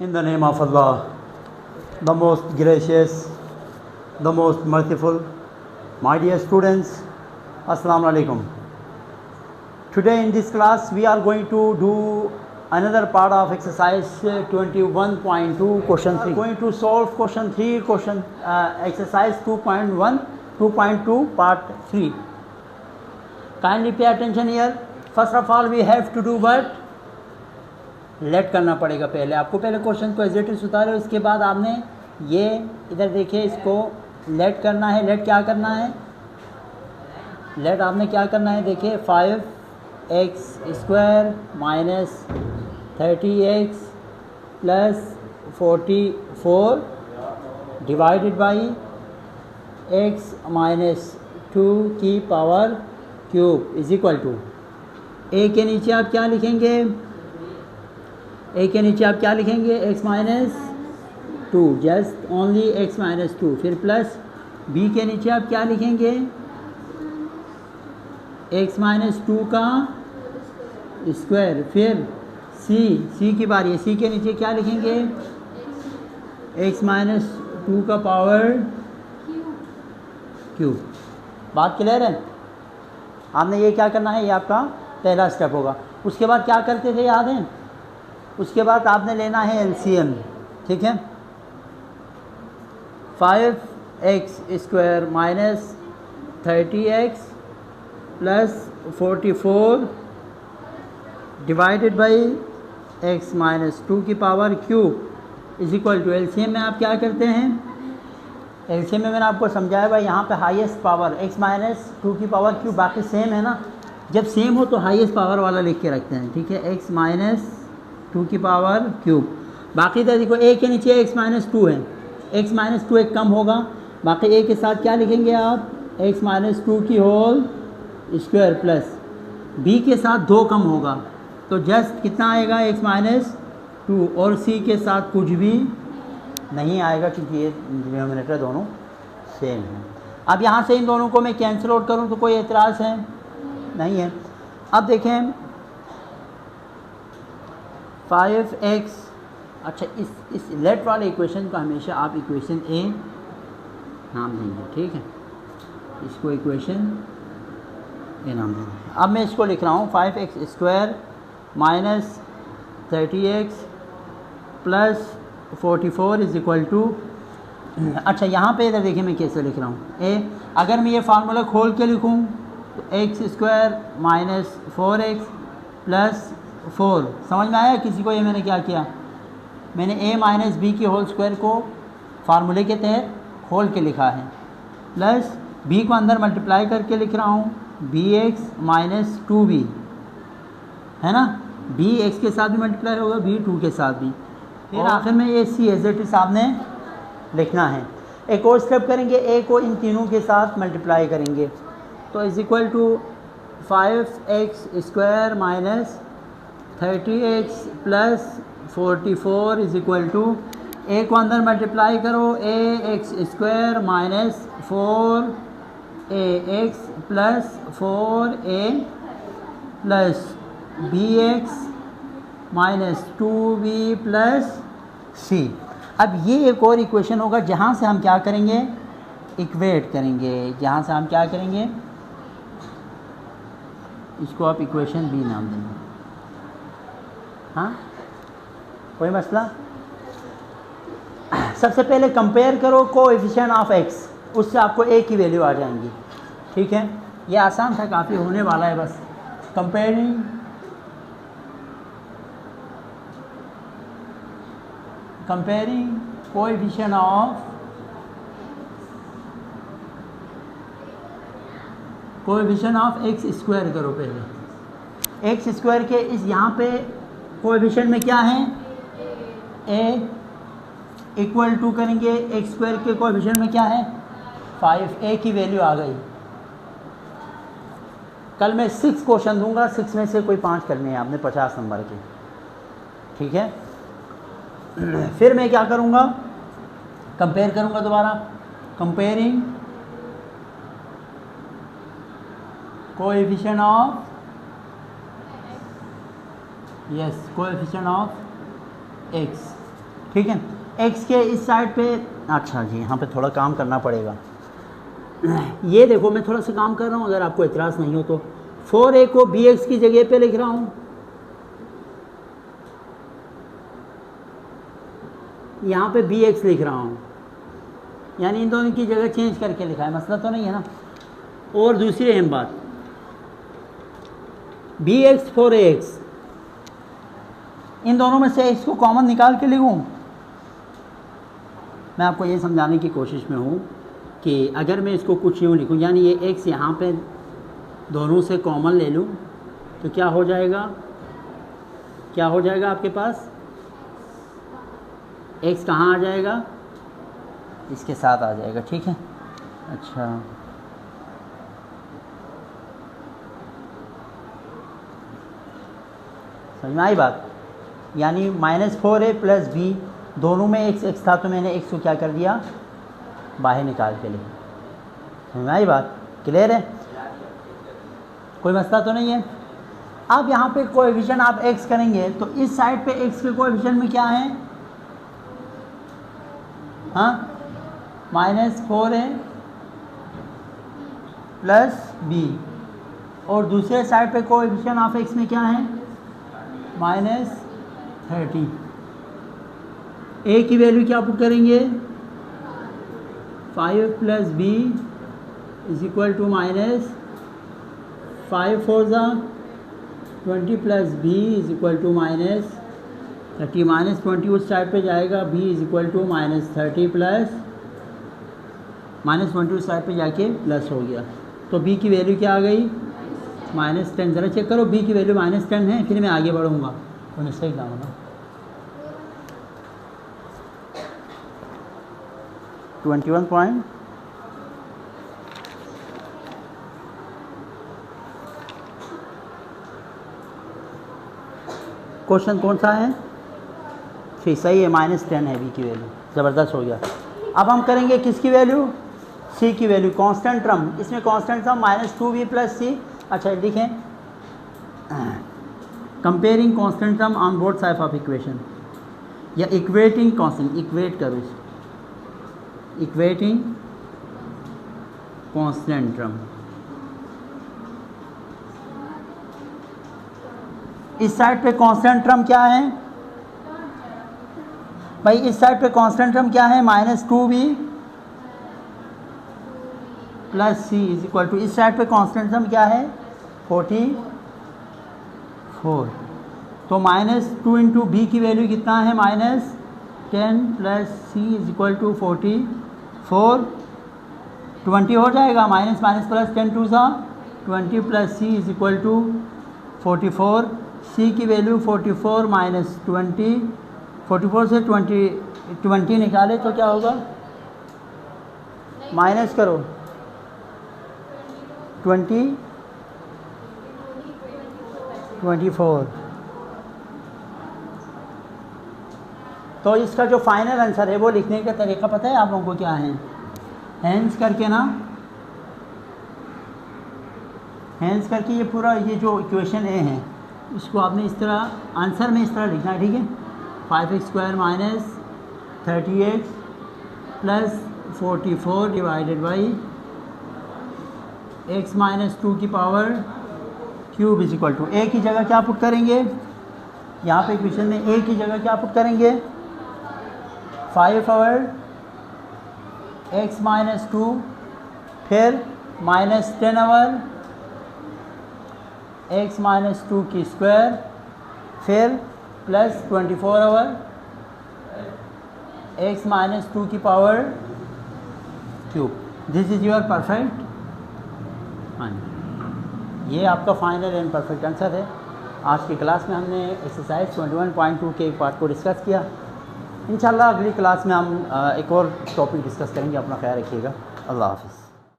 In the name of Allah, the most gracious, the most merciful. My dear students, Assalamu alaikum. Today in this class we are going to do another part of exercise 21.2 question 3. We are going to solve question 3, exercise 2.2 part 3. Kindly pay attention here. First of all we have to do what? Late करना पड़ेगा पहले आपको, पहले question को executive उतारे, उसके बाद आपने ये इधर देखिए इसको लेट करना है। लेट क्या करना है? लेट आपने क्या करना है देखिए 5x² minus 30x plus 44 divided by x minus 2 की power cube is equal to a के नीचे आप क्या लिखेंगे? a के नीचे आप क्या लिखेंगे? x minus 2, just only x minus 2। फिर प्लस b के नीचे आप क्या लिखेंगे? x माइनस 2 का स्क्वायर। फिर c की बारी है, c के नीचे क्या लिखेंगे? x माइनस 2 का पावर क्यूब। बात क्लियर है? आपने ये क्या करना है, ये आपका पहला स्टेप होगा। उसके बाद क्या करते थे याद है? उसके बाद आपने लेना है एलसीएम, ठीक है। 5x² minus 30x plus 44 divided by x minus 2 की power cube is equal to LCM में आप क्या करते हैं? एलसीएम में मैंने आपको समझाया भाई, यहाँ पे हाईएस्ट पावर x माइनस 2 की पावर क्यूब, बाकी सेम है ना। जब सेम हो तो हाईएस्ट पावर वाला लिख के रखते हैं, ठीक है। x माइनस 2 की पावर क्यूब। बाकी तो देखो a के नीचे x माइनस 2 है, x माइनस 2 एक कम होगा, बाकी a के साथ क्या लिखेंगे आप? x माइनस 2 की होल स्क्वायर प्लस b के साथ 2 कम होगा तो जस्ट कितना आएगा? x माइनस 2 और c के साथ कुछ भी नहीं आएगा क्योंकि ये डिनोमिनेटर दोनों सेम है। अब यहाँ से इन दोनों को मैं कैंसिल आउट करूँ तो कोई एतराज़ है? नहीं है। अब देखें 5x, अच्छा इस लेट वाले इक्वेशन को हमेशा आप इक्वेशन ए नाम देंगे, ठीक है। इसको इक्वेशन ए नाम देंगे। अब मैं इसको लिख रहा हूँ 5x² minus 30x plus 44 is equal to, अच्छा यहाँ पे इधर देखिए मैं कैसे लिख रहा हूँ ए। अगर मैं ये फार्मूला खोल के लिखूँ तो x² माइनस 4x प्लस 4, समझ में आया किसी को? ये मैंने क्या किया, मैंने a माइनस बी की होल स्क्वायर को फार्मूले के तहत खोल के लिखा है, प्लस b को अंदर मल्टीप्लाई करके लिख रहा हूँ bx माइनस 2b, है ना। b x के साथ भी मल्टीप्लाई होगा, b 2 के साथ भी। फिर आखिर में ये c एज इट इज आपने लिखना है। एक और स्टेप करेंगे, a को इन तीनों के साथ मल्टीप्लाई करेंगे तो is equal to 5x² minus 30x plus 44 is equal to a को अंदर मल्टीप्लाई करो ax² minus 4ax plus 4a plus bx minus 2b plus c। अब ये एक और इक्वेशन होगा जहाँ से हम क्या करेंगे? इक्वेट करेंगे। जहाँ से हम क्या करेंगे? इसको आप इक्वेशन बी नाम देंगे। हाँ, कोई मसला? सबसे पहले कंपेयर करो कोएफिशिएंट ऑफ x, उससे आपको a की वैल्यू आ जाएंगी, ठीक है। ये आसान था, काफ़ी होने वाला है बस। कंपेयरिंग कोएफिशिएंट ऑफ x² करो पहले। x² के इस यहाँ पे कोएफिशिएंट में क्या है? a इक्वल टू करेंगे x² के कोएफिशिएंट में क्या है? 5a की वैल्यू आ गई। कल मैं 6 क्वेश्चन दूंगा, 6 में से कोई 5 करने हैं आपने 50 नंबर के, ठीक है। फिर मैं क्या करूँगा? कंपेयर करूँगा दोबारा। Comparing coefficient of coefficient of x ठीक है। x के इस साइड पे, अच्छा जी यहाँ पे थोड़ा काम करना पड़ेगा। ये देखो मैं थोड़ा सा काम कर रहा हूँ, अगर आपको एतराज़ नहीं हो तो 4a को bx की जगह पे लिख रहा हूँ, यहाँ पे bx लिख रहा हूँ, यानी इन दोनों की जगह चेंज करके लिखा है, मसला तो नहीं है ना। और दूसरी अहम बात, bx 4ax, इन दोनों में से x को कॉमन निकाल के लिखूँ। मैं आपको ये समझाने की कोशिश में हूँ कि अगर मैं इसको कुछ यूँ लिखूँ, यानी ये x यहाँ पे दोनों से कॉमन ले लूँ तो क्या हो जाएगा, क्या हो जाएगा आपके पास, x कहाँ आ जाएगा, इसके साथ आ जाएगा, ठीक है। अच्छा समझ में आई बात, यानी -4a प्लस b, दोनों में x था तो मैंने x को क्या कर दिया, बाहर निकाल के लिखा। समझ में आई बात, क्लियर है, कोई मसला तो नहीं है। अब यहाँ पे कोएफिशिएंट आप x करेंगे तो इस साइड पे x के कोएफिशिएंट में क्या है, हाँ -4a प्लस b, और दूसरे साइड पे कोएफिशिएंट ऑफ x में क्या है, -30। a की वैल्यू क्या पुट करेंगे, 5 plus b is equal to -5 4 20 plus b is equal to -30, -20 उस साइड पे जाएगा, b is equal to -30 plus -20 उस साइड पे जाके प्लस हो गया, तो b की वैल्यू क्या आ गई, -10। ज़रा चेक करो b की वैल्यू -10 है, फिर मैं आगे बढ़ूँगा, तो मिस्टेक ना होना। 21 पॉइंट क्वेश्चन कौन सा है, ठीक सही है, -10 है b की वैल्यू, ज़बरदस्त हो गया। अब हम करेंगे किसकी वैल्यू, c की वैल्यू, कांस्टेंट टर्म, इसमें constant term -2b plus c। अच्छा लिखें, comparing constant term on both side of equation, या इक्वेटिंग कांस्टेंट, इक्वेट करो इसको, इक्वेटिंग कांस्टेंट टर्म। इस साइड पे कांस्टेंट टर्म क्या है भाई, इस साइड पे कांस्टेंट टर्म क्या है, -2b plus c is equal to, इस साइड पे कांस्टेंट टर्म क्या है, 44, तो -2 इंटू b की वैल्यू कितना है, -10 plus c is equal to 44, 20 हो जाएगा, minus minus plus 10 2 20 plus c is equal to 44, c की वैल्यू 44 माइनस 20, 44 से 20 निकाले तो क्या होगा, माइनस करो 20 24, तो इसका जो फाइनल आंसर है वो लिखने का तरीका पता है आप लोगों को क्या है, हैंड्स करके ना, हैंड्स करके ये पूरा ये जो इक्वेशन ए है इसको आपने इस तरह आंसर में इस तरह लिखना है, ठीक है। 5x² minus 30x plus 44 divided by x minus 2 की power cube is equal to, a की जगह क्या पुट करेंगे, यहाँ पे इक्वेशन में ए की जगह क्या पुट करेंगे, 5 x माइनस 2, फिर -10 x माइनस 2 की स्क्वायर, फिर प्लस 24 x माइनस 2 की power cube. This is your perfect, ये आपका फाइनल एंड परफेक्ट आंसर है। आज की क्लास में हमने एक्सरसाइज 21.2 के एक पार्ट को डिस्कस किया। इंशाल्लाह अगली क्लास में हम एक और टॉपिक डिस्कस करेंगे। अपना ख्याल रखिएगा। अल्लाह हाफ़िज़।